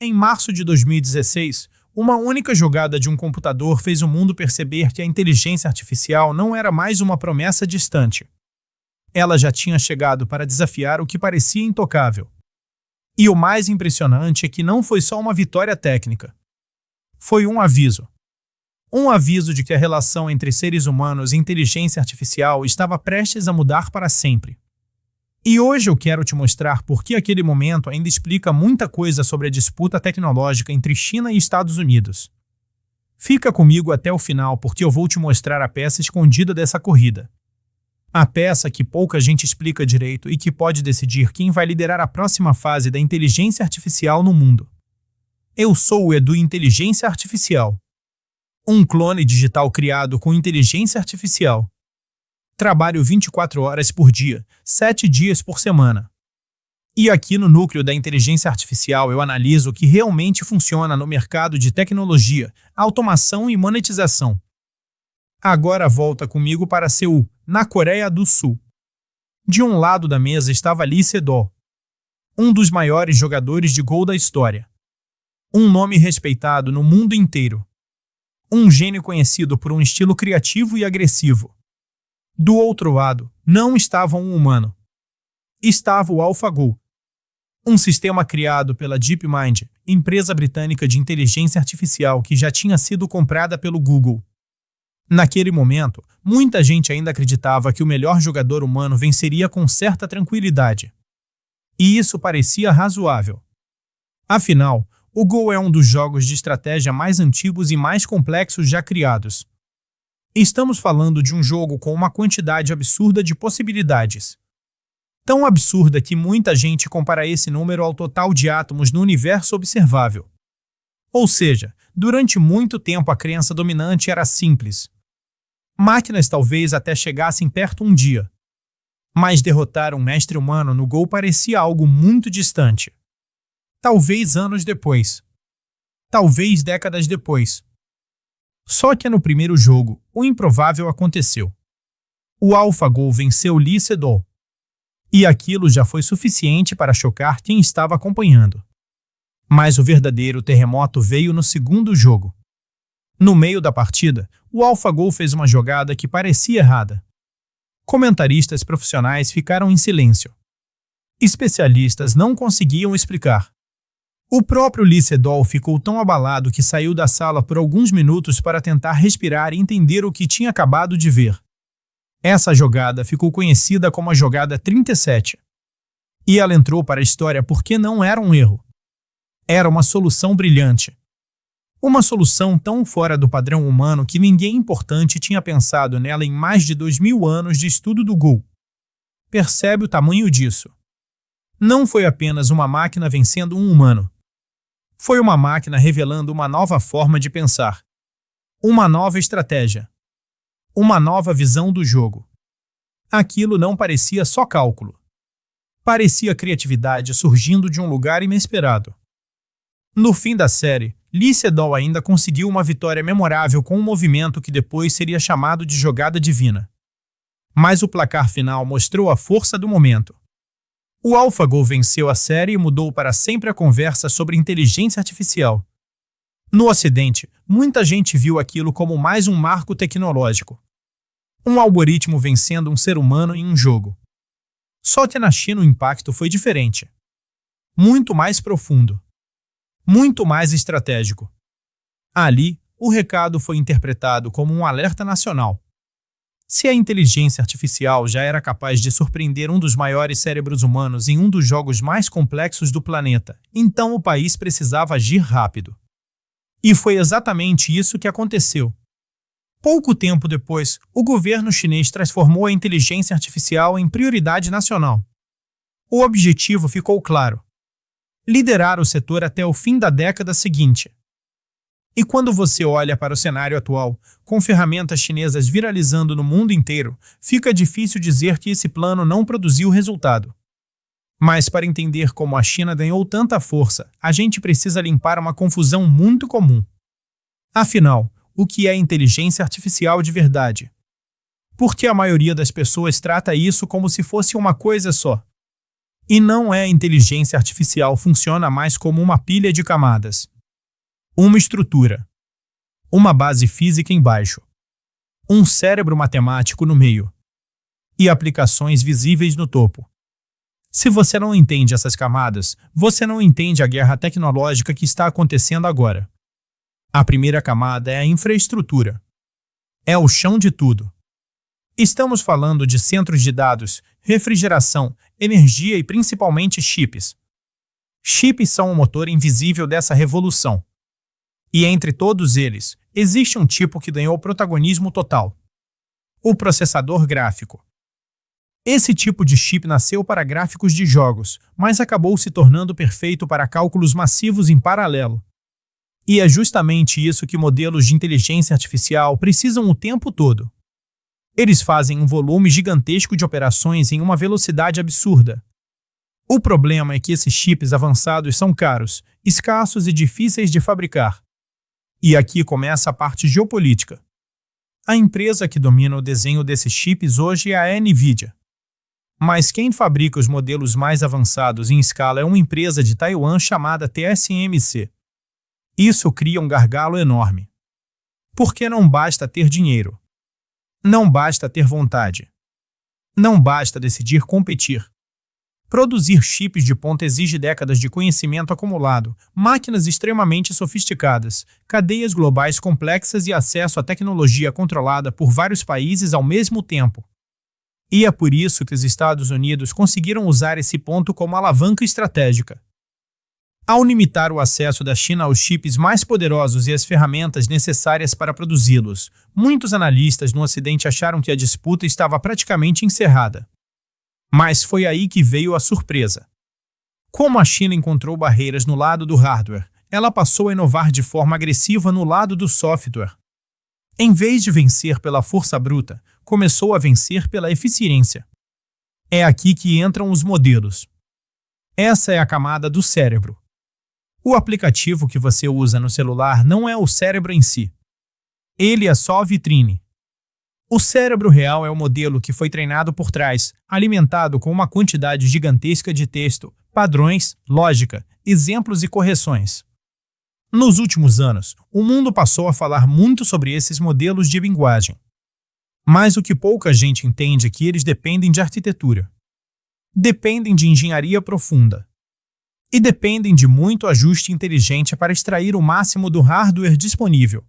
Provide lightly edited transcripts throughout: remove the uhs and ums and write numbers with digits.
Em março de 2016, uma única jogada de um computador fez o mundo perceber que a inteligência artificial não era mais uma promessa distante. Ela já tinha chegado para desafiar o que parecia intocável. E o mais impressionante é que não foi só uma vitória técnica. Foi um aviso. Um aviso de que a relação entre seres humanos e inteligência artificial estava prestes a mudar para sempre. E hoje eu quero te mostrar por que aquele momento ainda explica muita coisa sobre a disputa tecnológica entre China e Estados Unidos. Fica comigo até o final porque eu vou te mostrar a peça escondida dessa corrida. A peça que pouca gente explica direito e que pode decidir quem vai liderar a próxima fase da inteligência artificial no mundo. Eu sou o Edu Inteligência Artificial. Um clone digital criado com inteligência artificial. Trabalho 24 horas por dia, 7 dias por semana. E aqui no núcleo da inteligência artificial eu analiso o que realmente funciona no mercado de tecnologia, automação e monetização. Agora volta comigo para Seul, na Coreia do Sul. De um lado da mesa estava Lee Sedol, um dos maiores jogadores de Go da história. Um nome respeitado no mundo inteiro. Um gênio conhecido por um estilo criativo e agressivo. Do outro lado, não estava um humano. Estava o AlphaGo, um sistema criado pela DeepMind, empresa britânica de inteligência artificial que já tinha sido comprada pelo Google. Naquele momento, muita gente ainda acreditava que o melhor jogador humano venceria com certa tranquilidade. E isso parecia razoável. Afinal, o Go é um dos jogos de estratégia mais antigos e mais complexos já criados. Estamos falando de um jogo com uma quantidade absurda de possibilidades. Tão absurda que muita gente compara esse número ao total de átomos no universo observável. Ou seja, durante muito tempo a crença dominante era simples. Máquinas talvez até chegassem perto um dia. Mas derrotar um mestre humano no Go parecia algo muito distante. Talvez anos depois. Talvez décadas depois. Só que no primeiro jogo, o improvável aconteceu. O AlphaGo venceu Lee Sedol. E aquilo já foi suficiente para chocar quem estava acompanhando. Mas o verdadeiro terremoto veio no segundo jogo. No meio da partida, o AlphaGo fez uma jogada que parecia errada. Comentaristas profissionais ficaram em silêncio. Especialistas não conseguiam explicar. O próprio Lee Sedol ficou tão abalado que saiu da sala por alguns minutos para tentar respirar e entender o que tinha acabado de ver. Essa jogada ficou conhecida como a jogada 37. E ela entrou para a história porque não era um erro. Era uma solução brilhante. Uma solução tão fora do padrão humano que ninguém importante tinha pensado nela em mais de 2000 anos de estudo do Go. Percebe o tamanho disso? Não foi apenas uma máquina vencendo um humano. Foi uma máquina revelando uma nova forma de pensar. Uma nova estratégia. Uma nova visão do jogo. Aquilo não parecia só cálculo. Parecia criatividade surgindo de um lugar inesperado. No fim da série, Lee Sedol ainda conseguiu uma vitória memorável com um movimento que depois seria chamado de jogada divina. Mas o placar final mostrou a força do momento. O AlphaGo venceu a série e mudou para sempre a conversa sobre inteligência artificial. No Ocidente, muita gente viu aquilo como mais um marco tecnológico. Um algoritmo vencendo um ser humano em um jogo. Só que na China o impacto foi diferente. Muito mais profundo. Muito mais estratégico. Ali, o recado foi interpretado como um alerta nacional. Se a inteligência artificial já era capaz de surpreender um dos maiores cérebros humanos em um dos jogos mais complexos do planeta, então o país precisava agir rápido. E foi exatamente isso que aconteceu. Pouco tempo depois, o governo chinês transformou a inteligência artificial em prioridade nacional. O objetivo ficou claro: liderar o setor até o fim da década seguinte. E quando você olha para o cenário atual, com ferramentas chinesas viralizando no mundo inteiro, fica difícil dizer que esse plano não produziu resultado. Mas para entender como a China ganhou tanta força, a gente precisa limpar uma confusão muito comum. Afinal, o que é inteligência artificial de verdade? Porque a maioria das pessoas trata isso como se fosse uma coisa só. E não é a inteligência artificial, funciona mais como uma pilha de camadas. Uma estrutura. Uma base física embaixo. Um cérebro matemático no meio. E aplicações visíveis no topo. Se você não entende essas camadas, você não entende a guerra tecnológica que está acontecendo agora. A primeira camada é a infraestrutura. É o chão de tudo. Estamos falando de centros de dados, refrigeração, energia e principalmente chips. Chips são o motor invisível dessa revolução. E entre todos eles, existe um tipo que ganhou protagonismo total: o processador gráfico. Esse tipo de chip nasceu para gráficos de jogos, mas acabou se tornando perfeito para cálculos massivos em paralelo. E é justamente isso que modelos de inteligência artificial precisam o tempo todo. Eles fazem um volume gigantesco de operações em uma velocidade absurda. O problema é que esses chips avançados são caros, escassos e difíceis de fabricar. E aqui começa a parte geopolítica. A empresa que domina o desenho desses chips hoje é a NVIDIA. Mas quem fabrica os modelos mais avançados em escala é uma empresa de Taiwan chamada TSMC. Isso cria um gargalo enorme. Porque não basta ter dinheiro. Não basta ter vontade. Não basta decidir competir. Produzir chips de ponta exige décadas de conhecimento acumulado, máquinas extremamente sofisticadas, cadeias globais complexas e acesso à tecnologia controlada por vários países ao mesmo tempo. E é por isso que os Estados Unidos conseguiram usar esse ponto como alavanca estratégica. Ao limitar o acesso da China aos chips mais poderosos e às ferramentas necessárias para produzi-los, muitos analistas no Ocidente acharam que a disputa estava praticamente encerrada. Mas foi aí que veio a surpresa. Como a China encontrou barreiras no lado do hardware, ela passou a inovar de forma agressiva no lado do software. Em vez de vencer pela força bruta, começou a vencer pela eficiência. É aqui que entram os modelos. Essa é a camada do cérebro. O aplicativo que você usa no celular não é o cérebro em si. Ele é só a vitrine. O cérebro real é o modelo que foi treinado por trás, alimentado com uma quantidade gigantesca de texto, padrões, lógica, exemplos e correções. Nos últimos anos, o mundo passou a falar muito sobre esses modelos de linguagem. Mas o que pouca gente entende é que eles dependem de arquitetura. Dependem de engenharia profunda. E dependem de muito ajuste inteligente para extrair o máximo do hardware disponível.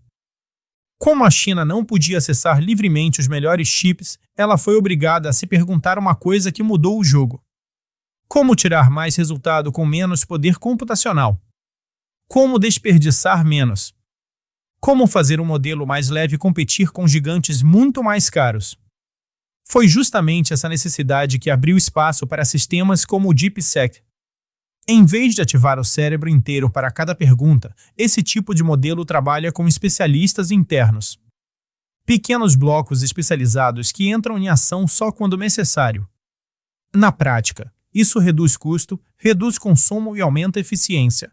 Como a China não podia acessar livremente os melhores chips, ela foi obrigada a se perguntar uma coisa que mudou o jogo: como tirar mais resultado com menos poder computacional? Como desperdiçar menos? Como fazer um modelo mais leve competir com gigantes muito mais caros? Foi justamente essa necessidade que abriu espaço para sistemas como o DeepSeek. Em vez de ativar o cérebro inteiro para cada pergunta, esse tipo de modelo trabalha com especialistas internos. Pequenos blocos especializados que entram em ação só quando necessário. Na prática, isso reduz custo, reduz consumo e aumenta a eficiência.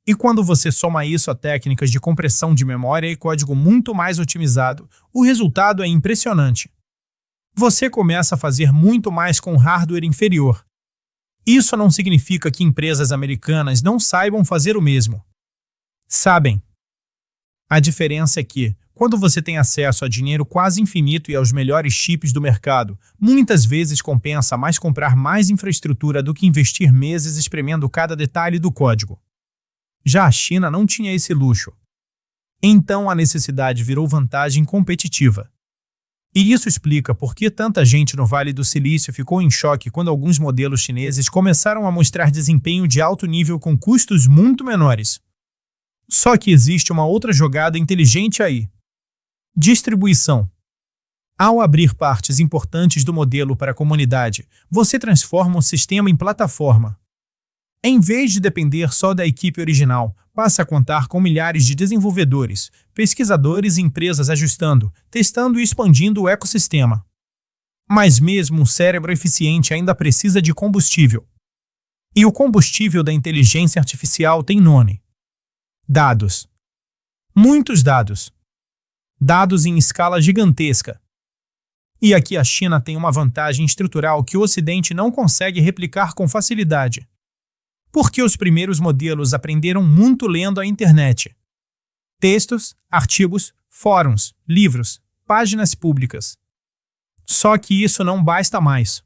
E quando você soma isso a técnicas de compressão de memória e código muito mais otimizado, o resultado é impressionante. Você começa a fazer muito mais com hardware inferior. Isso não significa que empresas americanas não saibam fazer o mesmo. Sabem. A diferença é que, quando você tem acesso a dinheiro quase infinito e aos melhores chips do mercado, muitas vezes compensa mais comprar mais infraestrutura do que investir meses espremendo cada detalhe do código. Já a China não tinha esse luxo. Então a necessidade virou vantagem competitiva. E isso explica por que tanta gente no Vale do Silício ficou em choque quando alguns modelos chineses começaram a mostrar desempenho de alto nível com custos muito menores. Só que existe uma outra jogada inteligente aí: distribuição. Ao abrir partes importantes do modelo para a comunidade, você transforma o sistema em plataforma. Em vez de depender só da equipe original, passa a contar com milhares de desenvolvedores, pesquisadores e empresas ajustando, testando e expandindo o ecossistema. Mas mesmo um cérebro eficiente ainda precisa de combustível. E o combustível da inteligência artificial tem nome: dados. Muitos dados. Dados em escala gigantesca. E aqui a China tem uma vantagem estrutural que o Ocidente não consegue replicar com facilidade. Porque os primeiros modelos aprenderam muito lendo a internet. Textos, artigos, fóruns, livros, páginas públicas. Só que isso não basta mais.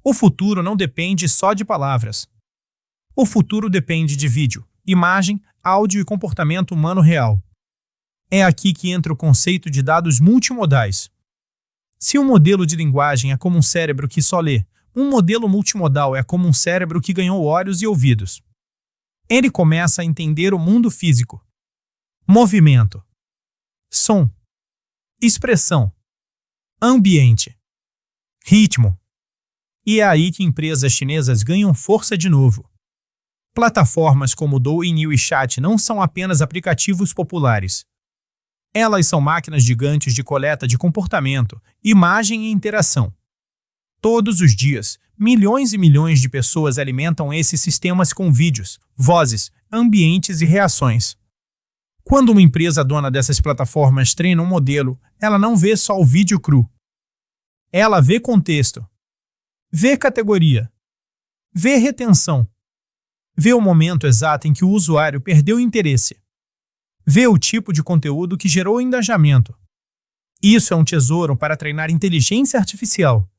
O futuro não depende só de palavras. O futuro depende de vídeo, imagem, áudio e comportamento humano real. É aqui que entra o conceito de dados multimodais. Se um modelo de linguagem é como um cérebro que só lê, um modelo multimodal é como um cérebro que ganhou olhos e ouvidos. Ele começa a entender o mundo físico, movimento, som, expressão, ambiente, ritmo. E é aí que empresas chinesas ganham força de novo. Plataformas como Douyin e WeChat não são apenas aplicativos populares. Elas são máquinas gigantes de coleta de comportamento, imagem e interação. Todos os dias, milhões e milhões de pessoas alimentam esses sistemas com vídeos, vozes, ambientes e reações. Quando uma empresa dona dessas plataformas treina um modelo, ela não vê só o vídeo cru. Ela vê contexto, vê categoria, vê retenção, vê o momento exato em que o usuário perdeu interesse, vê o tipo de conteúdo que gerou engajamento. Isso é um tesouro para treinar inteligência artificial.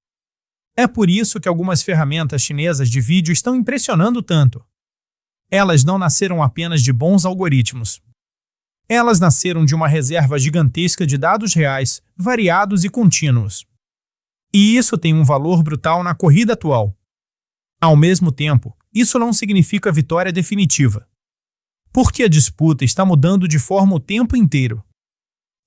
É por isso que algumas ferramentas chinesas de vídeo estão impressionando tanto. Elas não nasceram apenas de bons algoritmos. Elas nasceram de uma reserva gigantesca de dados reais, variados e contínuos. E isso tem um valor brutal na corrida atual. Ao mesmo tempo, isso não significa vitória definitiva. Porque a disputa está mudando de forma o tempo inteiro.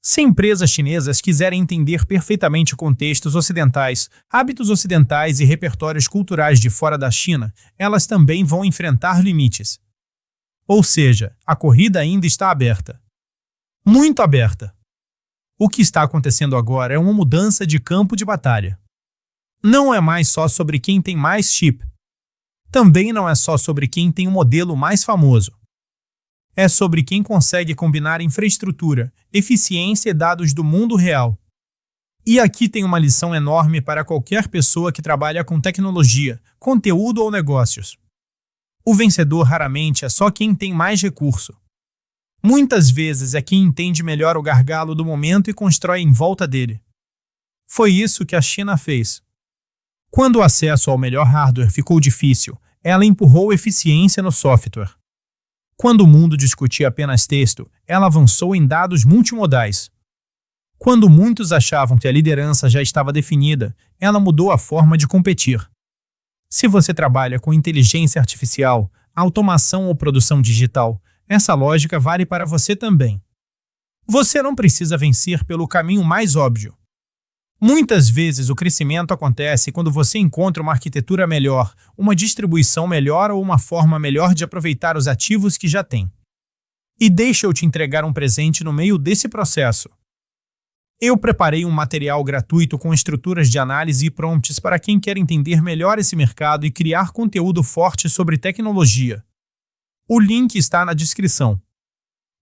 Se empresas chinesas quiserem entender perfeitamente contextos ocidentais, hábitos ocidentais e repertórios culturais de fora da China, elas também vão enfrentar limites. Ou seja, a corrida ainda está aberta. Muito aberta. O que está acontecendo agora é uma mudança de campo de batalha. Não é mais só sobre quem tem mais chip. Também não é só sobre quem tem o modelo mais famoso. É sobre quem consegue combinar infraestrutura, eficiência e dados do mundo real. E aqui tem uma lição enorme para qualquer pessoa que trabalha com tecnologia, conteúdo ou negócios. O vencedor raramente é só quem tem mais recurso. Muitas vezes é quem entende melhor o gargalo do momento e constrói em volta dele. Foi isso que a China fez. Quando o acesso ao melhor hardware ficou difícil, ela empurrou eficiência no software. Quando o mundo discutia apenas texto, ela avançou em dados multimodais. Quando muitos achavam que a liderança já estava definida, ela mudou a forma de competir. Se você trabalha com inteligência artificial, automação ou produção digital, essa lógica vale para você também. Você não precisa vencer pelo caminho mais óbvio. Muitas vezes o crescimento acontece quando você encontra uma arquitetura melhor, uma distribuição melhor ou uma forma melhor de aproveitar os ativos que já tem. E deixa eu te entregar um presente no meio desse processo. Eu preparei um material gratuito com estruturas de análise e prompts para quem quer entender melhor esse mercado e criar conteúdo forte sobre tecnologia. O link está na descrição.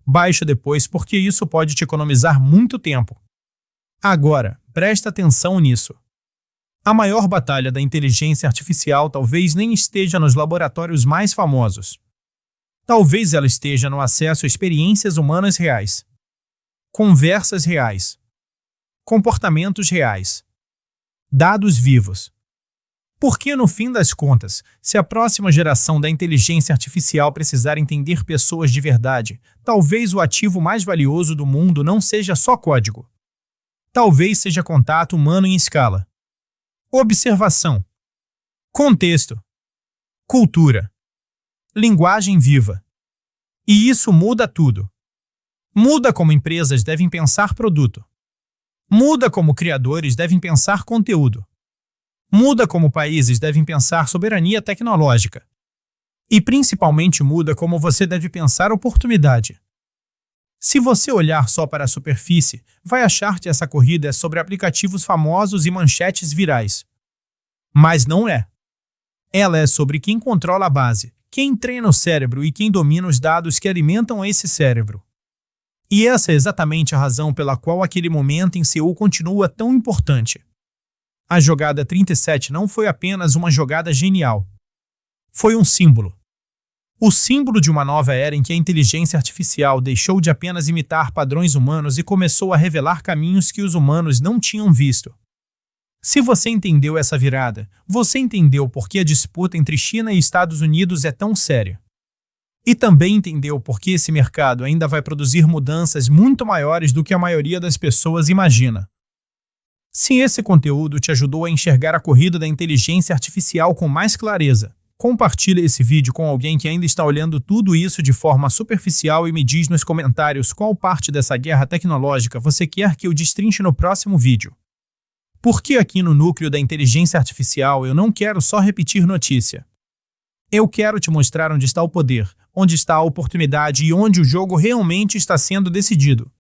Baixe depois porque isso pode te economizar muito tempo. Agora, presta atenção nisso. A maior batalha da inteligência artificial talvez nem esteja nos laboratórios mais famosos. Talvez ela esteja no acesso a experiências humanas reais. Conversas reais. Comportamentos reais. Dados vivos. Porque, no fim das contas, se a próxima geração da inteligência artificial precisar entender pessoas de verdade, talvez o ativo mais valioso do mundo não seja só código. Talvez seja contato humano em escala. Observação. Contexto. Cultura. Linguagem viva. E isso muda tudo. Muda como empresas devem pensar produto. Muda como criadores devem pensar conteúdo. Muda como países devem pensar soberania tecnológica. E principalmente muda como você deve pensar oportunidade. Se você olhar só para a superfície, vai achar que essa corrida é sobre aplicativos famosos e manchetes virais. Mas não é. Ela é sobre quem controla a base, quem treina o cérebro e quem domina os dados que alimentam esse cérebro. E essa é exatamente a razão pela qual aquele momento em Seul continua tão importante. A jogada 37 não foi apenas uma jogada genial. Foi um símbolo. O símbolo de uma nova era em que a inteligência artificial deixou de apenas imitar padrões humanos e começou a revelar caminhos que os humanos não tinham visto. Se você entendeu essa virada, você entendeu por que a disputa entre China e Estados Unidos é tão séria. E também entendeu por que esse mercado ainda vai produzir mudanças muito maiores do que a maioria das pessoas imagina. Se esse conteúdo te ajudou a enxergar a corrida da inteligência artificial com mais clareza, compartilhe esse vídeo com alguém que ainda está olhando tudo isso de forma superficial e me diz nos comentários qual parte dessa guerra tecnológica você quer que eu destrinche no próximo vídeo. Porque aqui no núcleo da inteligência artificial eu não quero só repetir notícia. Eu quero te mostrar onde está o poder, onde está a oportunidade e onde o jogo realmente está sendo decidido.